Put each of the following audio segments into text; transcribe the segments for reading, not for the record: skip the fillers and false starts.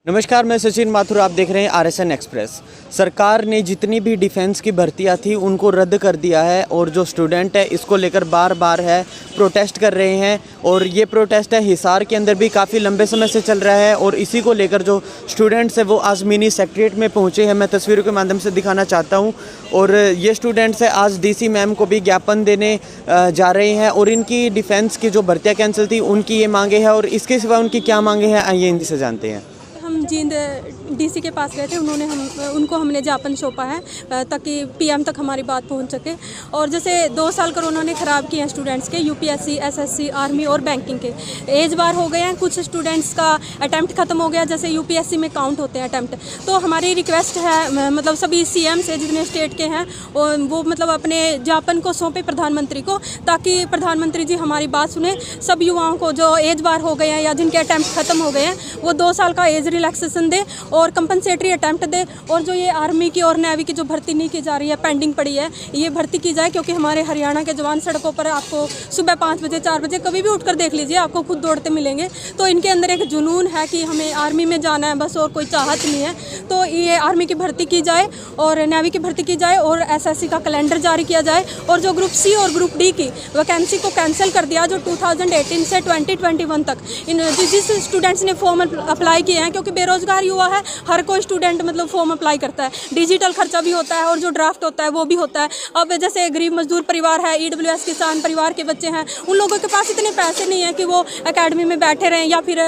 नमस्कार, मैं सचिन माथुर। आप देख रहे हैं आरएसएन एक्सप्रेस। सरकार ने जितनी भी डिफेंस की भर्तियां थी उनको रद्द कर दिया है और जो स्टूडेंट है इसको लेकर बार बार है प्रोटेस्ट कर रहे हैं। और ये प्रोटेस्ट है हिसार के अंदर भी काफ़ी लंबे समय से चल रहा है और इसी को लेकर जो स्टूडेंट्स हैं वो आज मिनी सेक्रेटरीट में पहुंचे हैं। मैं तस्वीरों के माध्यम से दिखाना चाहता हूं। और ये स्टूडेंट्स हैं आज डीसी मैम को भी ज्ञापन देने जा रहे हैं और इनकी डिफेंस की जो भर्तियाँ कैंसिल थी उनकी ये मांगे हैं और इसके सिवा उनकी क्या मांगे हैं आइए इनसे जानते हैं। हम जींद डीसी के पास गए थे, उनको हमने ज्ञापन सौंपा है ताकि पीएम तक हमारी बात पहुंच सके। और जैसे 2 साल कोरोना ने ख़राब किए हैं स्टूडेंट्स के, यूपीएससी, एसएससी, आर्मी और बैंकिंग के। एज बार हो गए हैं, कुछ स्टूडेंट्स का अटैम्प्ट ख़त्म हो गया, जैसे यूपीएससी में काउंट होते हैं अटैम्प्ट। तो हमारी रिक्वेस्ट है मतलब सभी सीएम से जितने स्टेट के हैं वो मतलब अपने ज्ञापन को सौंपे प्रधानमंत्री को, ताकि प्रधानमंत्री जी हमारी बात सुने। सब युवाओं को जो एज बार हो गए हैं या जिनके अटैम्प्ट ख़त्म हो गए हैं वो 2 साल का एज रिलैक्सेशन दे और कंपनसेटरी अटैम्प्ट दे। और जो ये आर्मी की और नेवी की जो भर्ती नहीं की जा रही है, पेंडिंग पड़ी है, ये भर्ती की जाए। क्योंकि हमारे हरियाणा के जवान सड़कों पर आपको सुबह 5 बजे 4 बजे कभी भी उठकर देख लीजिए, आपको खुद दौड़ते मिलेंगे। तो इनके अंदर एक जुनून है कि हमें आर्मी में जाना है बस, और कोई चाहत नहीं है। तो ये आर्मी की भर्ती की जाए और नेवी की भर्ती की जाए और एसएससी का कैलेंडर जारी किया जाए। और जो ग्रुप सी और ग्रुप डी की वैकेंसी को कैंसिल कर दिया, जो 2018 से 2021 तक जिस स्टूडेंट्स ने फॉर्म अप्लाई किए हैं, क्योंकि बेरोजगार युवा है, हर कोई स्टूडेंट मतलब फॉर्म अप्लाई करता है। डिजिटल खर्चा भी होता है और जो ड्राफ्ट होता है वो भी होता है। अब जैसे गरीब मजदूर परिवार है, ईडब्ल्यूएस किसान परिवार के बच्चे हैं, उन लोगों के पास इतने पैसे नहीं है कि वो एकेडमी में बैठे रहें या फिर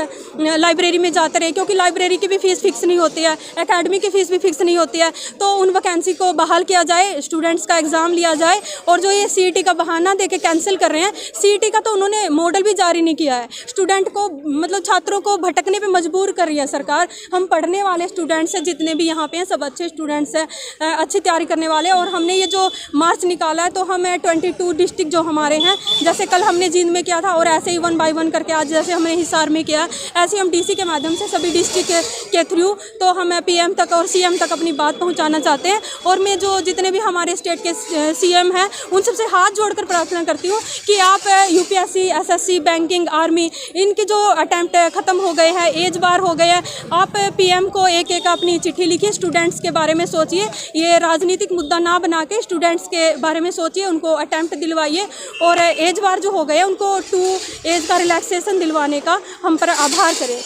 लाइब्रेरी में जाते रहें, क्योंकि लाइब्रेरी की भी फीस फिक्स नहीं होती है, एकेडमी की फीस भी फिक्स नहीं होती है। तो उन वैकेंसी को बहाल किया जाए, स्टूडेंट्स का एग्ज़ाम लिया जाए। और जो ये सीईटी का बहाना दे के कैंसिल कर रहे हैं, सीईटी का तो उन्होंने मॉडल भी जारी नहीं किया है। स्टूडेंट को मतलब छात्रों को भटकने पे मजबूर कर रही है सरकार। हम पढ़ने वाले स्टूडेंट्स हैं जितने भी यहाँ पे हैं, सब अच्छे स्टूडेंट्स हैं, अच्छी तैयारी करने वाले। और हमने ये जो मार्च निकाला है, तो हम 22 डिस्ट्रिक्ट जो हमारे हैं, जैसे कल हमने जींद में किया था और ऐसे ही 1 बाय 1 करके आज जैसे हमने हिसार में किया, ऐसे हम डीसी के माध्यम से सभी डिस्ट्रिक्ट के थ्रू तो हम पीएम तक और सीएम तक अपनी बात पहुँचाना चाहते हैं। और मैं जो जितने भी हमारे स्टेट के सीएम हैं उन सबसे हाथ जोड़कर प्रार्थना करती हूँ कि आप यूपीएससी, एसएससी, बैंकिंग, आर्मी, इनके जो अटैम्प्ट ख़त्म हो गए हैं, एज बार हो गए हैं, आप पीएम को एक एक अपनी चिट्ठी लिखिए, स्टूडेंट्स के बारे में सोचिए। ये राजनीतिक मुद्दा ना बना के स्टूडेंट्स के बारे में सोचिए, उनको अटैम्प्ट दिलवाइए। और एज बार जो हो गए उनको 2 एज का रिलैक्सेशन दिलवाने का हम पर आभार करें।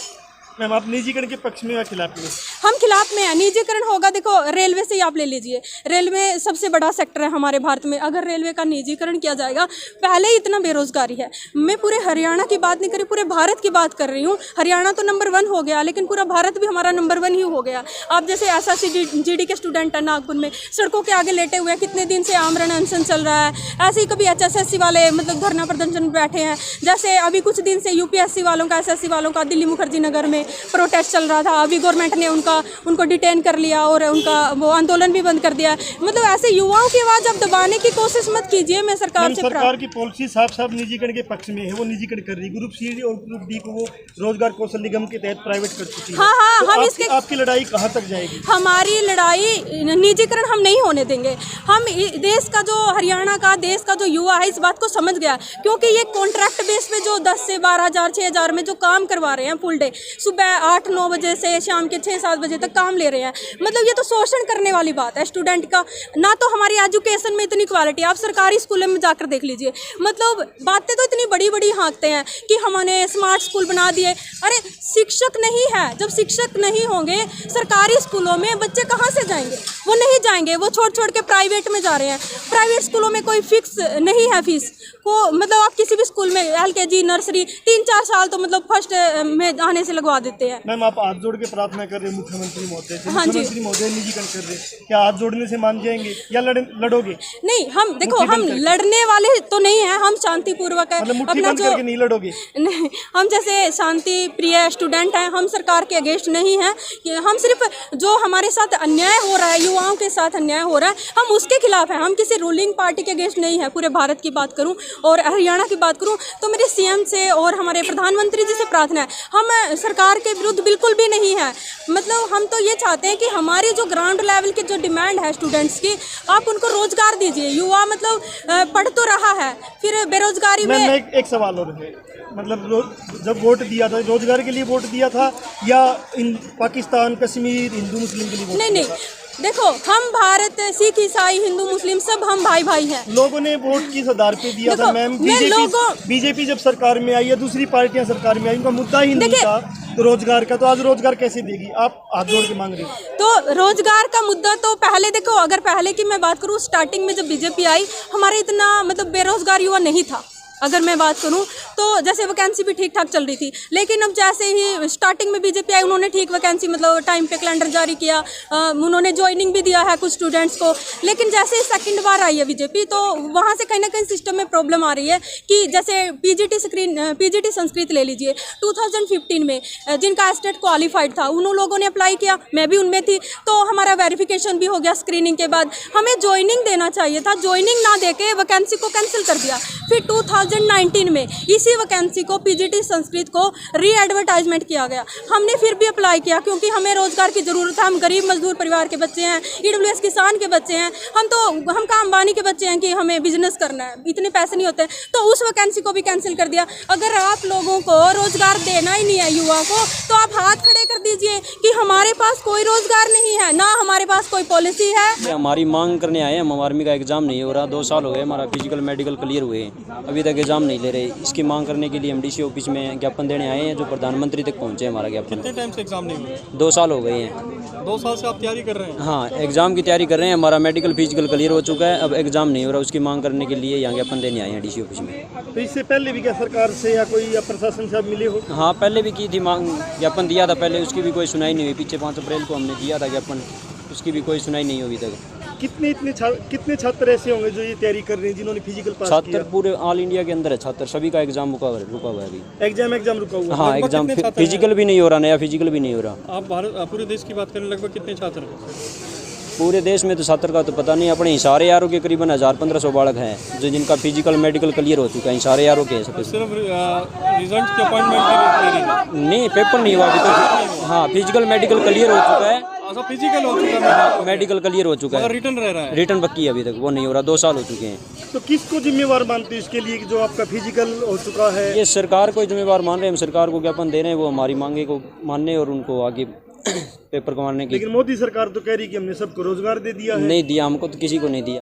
मैम, आप निजीकरण के पक्ष में या खिलाफ में? हम खिलाफ में हैं। निजीकरण होगा, देखो रेलवे से ही आप ले लीजिए, रेलवे सबसे बड़ा सेक्टर है हमारे भारत में। अगर रेलवे का निजीकरण किया जाएगा, पहले ही इतना बेरोजगारी है। मैं पूरे हरियाणा की बात नहीं कर रही, पूरे भारत की बात कर रही हूँ। हरियाणा तो नंबर 1 हो गया, लेकिन पूरा भारत भी हमारा नंबर 1 ही हो गया। आप जैसे एसएससी जीडी के स्टूडेंट हैं नागपुर में, सड़कों के आगे लेटे हुए हैं, कितने दिन से आमरण अनशन चल रहा है। ऐसे ही कभी एचएसएससी वाले मतलब धरना प्रदर्शन में बैठे हैं। जैसे अभी कुछ दिन से यूपीएससी वालों का, एसएससी वालों का दिल्ली मुखर्जी नगर में प्रोटेस्ट चल रहा था। अभी गवर्नमेंट ने उनको डिटेन कर लिया और उनका वो आंदोलन भी बंद कर दिया। मतलब ऐसे युवाओं की आवाज़ अब दबाने की कोशिश मत कीजिए। मैं सरकार की पॉलिसी साफ निजीकरण के पक्ष में है, वो निजीकरण कर रही। ग्रुप सी और ग्रुप डी को वो रोजगार कौशल निगम के तहत प्राइवेट कर चुकी है। हाँ, तो हम आपकी लड़ाई कहाँ तक जाएगी? हमारी लड़ाई निजीकरण हम नहीं होने देंगे। हम देश का जो हरियाणा का, देश का जो युवा है इस बात को समझ गया, क्योंकि ये कॉन्ट्रैक्ट बेस पे जो 10 से 12,000, 6,000 में जो काम करवा रहे हैं फुल डे, सुबह 8-9 बजे से शाम के 6-7 बजे तक काम ले रहे हैं। मतलब ये तो शोषण करने वाली बात है स्टूडेंट का। ना तो हमारी एजुकेशन में इतनी क्वालिटी, आप सरकारी स्कूलों में जाकर देख लीजिए। मतलब बातें तो इतनी बड़ी बड़ी हाँकते हैं कि हमने स्मार्ट स्कूल बना दिए। अरे शिक्षक नहीं है, जब शिक्षक नहीं होंगे सरकारी स्कूलों में बच्चे कहाँ से जाएंगे? वो नहीं जाएंगे, वो छोड़ के प्राइवेट में जा रहे हैं। प्राइवेट स्कूलों में कोई फिक्स नहीं है फीस को, मतलब आप किसी भी स्कूल में एलकेजी, नर्सरी 3-4 साल तो मतलब फर्स्ट में आने से लगवा देते हैं। मैम, आप हाथ जोड़ के प्रार्थना कर रहे हैं मुख्यमंत्री महोदय से। हाँ जी, मुख्यमंत्री महोदय निजीकरण कर रहे हैं, क्या हाथ जोड़ने से मान जाएंगे या लड़ोगे? नहीं, हम देखो हम लड़ने वाले तो नहीं है, हम शांतिपूर्वक है मतलब अपना जो नहीं लड़ोगे? नहीं, हम जैसे शांति प्रिय स्टूडेंट हैं, हम सरकार के अगेंस्ट नहीं हैं। हम सिर्फ जो हमारे साथ अन्याय हो रहा है युवा युवाओं के साथ अन्याय हो रहा है, हम उसके खिलाफ हैं। हम किसी रूलिंग पार्टी के अगेंस्ट नहीं है। पूरे भारत की बात करूं और हरियाणा की बात करूं तो मेरे सीएम से और हमारे प्रधानमंत्री जी से प्रार्थना है, हम सरकार के विरुद्ध बिल्कुल भी नहीं है। मतलब हम तो ये चाहते हैं कि हमारी जो ग्राउंड लेवल की जो डिमांड है स्टूडेंट्स की, आप उनको रोजगार दीजिए। युवा मतलब पढ़ तो रहा है, फिर बेरोजगारी में। मैं एक सवाल और है, मतलब जब वोट दिया था रोजगार के लिए वोट दिया था या इन पाकिस्तान कश्मीर हिंदू मुस्लिम के लिए वोट नहीं दिया नहीं, था? देखो हम भारत, सिख ईसाई हिंदू मुस्लिम सब हम भाई भाई हैं। लोगों ने वोट किस आधार पे दिया था मैम? बीजेपी जब सरकार में आई है, दूसरी पार्टियां सरकार में आई, उनका मुद्दा ही नहीं था तो रोजगार का, तो आज रोजगार कैसे देगी? आप हाथ जोड़ के मांग रहे हो। तो रोजगार का मुद्दा तो पहले देखो, अगर पहले की मैं बात करूँ, स्टार्टिंग में जब बीजेपी आई हमारे इतना मतलब बेरोजगार युवा नहीं था। अगर मैं बात करूं तो जैसे वैकेंसी भी ठीक ठाक चल रही थी, लेकिन अब जैसे ही स्टार्टिंग में बीजेपी आई उन्होंने ठीक वैकेंसी मतलब टाइम पे कैलेंडर जारी किया, उन्होंने ज्वाइनिंग भी दिया है कुछ स्टूडेंट्स को। लेकिन जैसे ही सेकंड बार आई है बीजेपी तो वहाँ से कहीं ना कहीं सिस्टम में प्रॉब्लम आ रही है कि जैसे पीजीटी संस्कृत ले लीजिए, 2015 में जिनका स्टेट क्वालिफाइड था उन लोगों ने अप्लाई किया, मैं भी उनमें थी, तो हमारा वेरिफिकेशन भी हो गया स्क्रीनिंग के बाद। हमें ज्वाइनिंग देना चाहिए था, ज्वाइनिंग ना देके वैकेंसी को कैंसिल कर दिया। फिर 2019 में इसी वैकेंसी को पीजीटी संस्कृत को री एडवर्टाइजमेंट किया गया। हमने फिर भी अप्लाई किया क्योंकि हमें रोजगार की ज़रूरत है। हम गरीब मजदूर परिवार के बच्चे हैं, ईडब्ल्यूएस किसान के बच्चे हैं, हम का अंबानी के बच्चे हैं कि हमें बिजनेस करना है, इतने पैसे नहीं होते। तो उस वैकेंसी को भी कैंसिल कर दिया। अगर आप लोगों को रोजगार देना ही नहीं है युवा को, तो आप हाथ खड़े कर दीजिए कि हमारे पास कोई रोजगार नहीं है, ना हमारे पास कोई पॉलिसी है। हमारी मांग करने आए हम, आर्मी का एग्जाम नहीं हो रहा, 2 साल हो गए हमारा फिजिकल मेडिकल क्लियर हुए, अभी तक एग्जाम नहीं ले रहे। इसकी मांग करने के लिए हम डीसी ऑफिस में ज्ञापन देने आए हैं, जो प्रधानमंत्री तक पहुंचे हमारा ज्ञापन। कितने टाइम से एग्जाम नहीं हुआ? 2 साल हो गए हैं। 2 साल से आप तैयारी कर रहे हैं? हाँ, एग्जाम की तैयारी कर रहे हैं। हमारा मेडिकल फिजिकल क्लियर हो चुका है, अब एग्जाम नहीं हो रहा, उसकी मांग करने के लिए यहाँ ज्ञापन देने आए हैं डीसी ऑफिस में। तो इससे पहले भी क्या सरकार से या कोई या प्रशासन से आप मिले हो? हाँ, पहले भी की थी मांग, ज्ञापन दिया था पहले, उसकी भी कोई सुनाई नहीं हुई। पीछे 5 अप्रैल को हमने दिया था ज्ञापन, उसकी भी कोई सुनाई नहीं हुई अभी तक। कितने छात्र ऐसे होंगे जो ये तैयारी कर रहे हैं जिन्होंने फिजिकल पास किया? छात्र पूरे ऑल इंडिया के अंदर है छात्र, सभी का एग्जाम रुका हुआ है अभी। एग्जाम रुका हुआ? हाँ, एग्जाम फिजिकल भी नहीं हो रहा, नया फिजिकल भी नहीं हो रहा। आप पूरे देश की बात करें, लगभग कितने छात्र हैं? पूरे देश में तो छात्र का तो पता नहीं, अपने हिसारे यारों के करीबन 1000-1500 बालक हैं जो जिनका फिजिकल मेडिकल क्लियर हो चुका है। हिसारे यारों के सिर्फ रिजल्ट की अपॉइंटमेंट नहीं, पेपर नहीं हुआ अभी तक। हाँ, फिजिकल मेडिकल क्लियर हो चुका है, फिजिकल हो चुका है, मेडिकल क्लियर हो चुका है, रिटर्न रह रहा है, रिटर्न बाकी है अभी तक, वो नहीं हो रहा। 2 साल हो चुके हैं। तो किसको जिम्मेवार मानते हैं इसके लिए कि जो आपका फिजिकल हो चुका है? ये सरकार को जिम्मेवार मान रहे हैं, हम सरकार को ज्ञापन दे रहे हैं, वो हमारी मांगे को मानने और उनको आगे पेपर कमाने की। लेकिन मोदी सरकार तो कह रही कि हमने सबको रोजगार दे दिया है। नहीं दिया, हमको तो किसी को नहीं दिया।